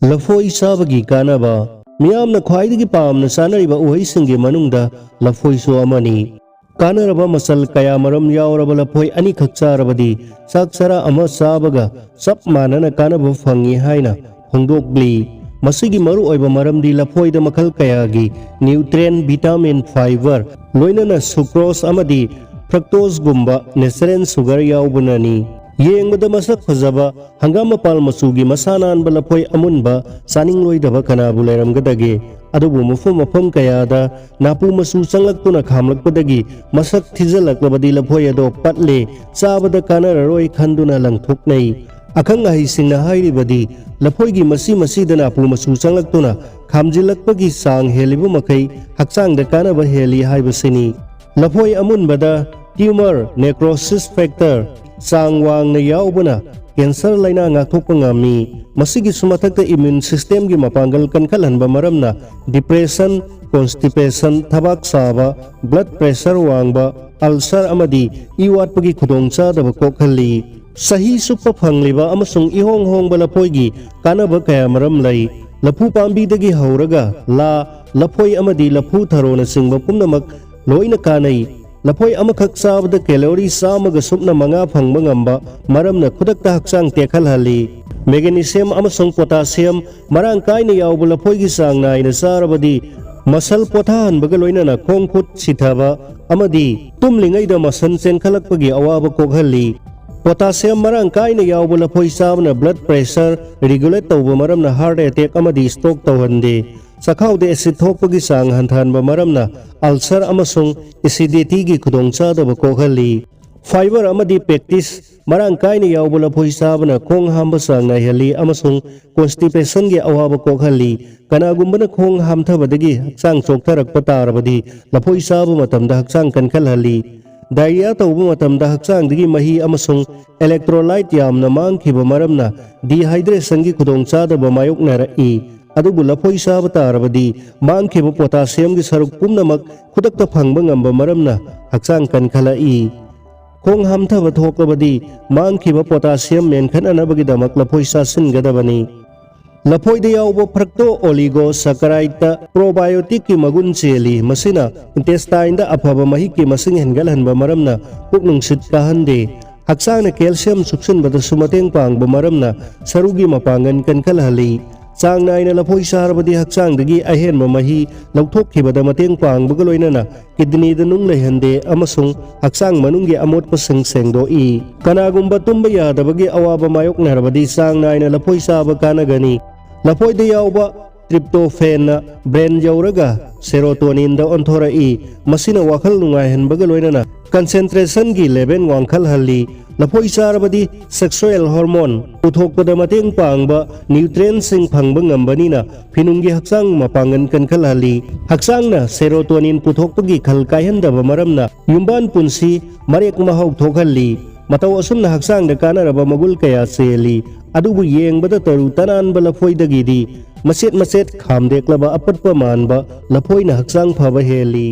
लफोई चाबगी कानबा मियामना ख्वाइदगी पामना चानरिबा उहैसिंगी मनुंगदा लफोइसु अमनी कानरबा muscle कया मरम यावरबा लफोइ अनि खक चारबदी चाक चरा अमा चाबगा चप मानना कानबा फंगी हाइना फोंदोकली मसिगी मरु ओइबा मरमदी लफोइदा मखल कयागी न्यूट्रिएंट विटामिन फाइबर लोइनना सुक्रोज अमदी फ्रक्टोज गुम्बा नेचुरल सुगर यावबनानी येंगबदा मसक फजबा हंगाम पाल मचुगी मसानान लफोइ अमुनबा चानिंग लोइदबा कनाबु लेरमगदगे अदुबु मफम मफम कयादा नापु मसु चंगलक्तुना खामलक्पदगी मसक थिजलक्लबदी लफोइ अदो पटले चाबदा कानररोइ खंदुना लंगथोकनै अखंग हाइसिंगना हाइरिबदी लफोइगी मसी मसीदा नापु मसु चंगलक्तुना खामजिलक्पगी सांग हेलिबु मखै हक्चांगदा कानबा हेली हाइबसिनी लफोइ अमुनबदा ट्यूमर नेक्रोसिस फैक्टर सांग वांगना यावबना कैंसर लाइना ngathokpa ngami masigi sumathakta immune system gi mapangal kankalhanba maramna depression constipation thabak saba blood pressure wangba ulcer amadi iwatpagi khudongcha daba kokhalli sahi suppa phangliba amasung ihong hongba lapoigi kanaba kaya maram lai lapu pambi dagi hauraga la lapoi amadi lapu tharona singba pumnamak loina kanai लफोइ अमखक चाबदा calorie चामगा सुपना मंगा फंगबा ngamba maramna khudakta hakchang tekhalhali magnesium amasung potassium marang kaina yaw lafoi gi sang naina sarabadi masal pothan baga loinana khongkhut sithaba amadi tumlingai da masan chen khalakpagi awaba kokhalli potassium marang kaina yaw lafoi sabna blood pressure regulate tawba maramna heart attack amadi stroke tawhande sakhaw de acid thokpagi sang hanthanba maramna ulcer amasung acidity gi khudongcha daba kokhalli fiber amadi practice marang kaina yawbula phoi sabana khong hamba sang na heli amasung constipation gi awaba kokhalli kanagumbana khong hamthabadagi hakchang choktharak patarabadi laphoi sabu matamda hakchang kankhalhali diarrhea tawbu matamda hakchang digi mahi amasung electrolyte yamna mangkhiba maramna dehydration gi khudongcha daba mayokna rai अदुबु लफोइ साब तारबदी मांगखेबा potassium की सरुक पुमनमक खुदक्ता फंगबा ngamba maramna hakchang kankhalai khong hamthaba thokabadi मांगखेबा potassium मेनखननबगी दमक लफोइ सासिनगदबनी लफोइ दे यावबा फ्रक्टो ओलिगो सैकराइड प्रोबायोटिक की मगुन चेली मसिना इंटेस्टाइन दा अफबा मही की मसिंग हेनगलहनबा maramna पुकनुंगसित kahande hakchangna calcium सुक्सिनबदा सुमतेंग पांगबा maramna sarugi mapangan kankhalhali चांग नाइना लफोइ सारबदी हक्चांग दगी अहेनबा मही लौथोकखिबदा mateंग पांगबगा लोइनना किडनी दा नुंग लेहंदे अमसुंग हक्चांग मनुंगी अमोटपा सेंगदोई कनागुंबा तुम्बा यादबगी अवाबा मायोकनारबदी चांग नाइना लफोइ साबा कानगनी लफोइ दा यावबा ट्रिप्टोफेन ब्रेन यौरगा सेरोटोनिन दा ओंथोरई मसिना वाखल नुंगाइहनबगा लोइनना कंसंट्रेशन की लेवल वांखलहल्ली लफोइ चारबदी सेक्सुअल हार्मोन पुथोकपदा mateंग पांगबा न्यूट्रिएंट सिंग फंगबा ngambaniना फिनुंगी हक्चांग मापांगन कनखलहल्ली हक्चांगना सेरोटोनिन पुथोकपगी खल कायहनदबा मरमना युम्बान पुंसी मरेक महौ थोकहल्ली मतौ असुमना हक्चांगदा कानरबा मगुल कया चेली अदुबु येंगबदा तरु तनानबा लफोइदगीदी मसेत मसेत खामदेक्लबा अपटपा मानबा लफोइना हक्चांग फबा हेली।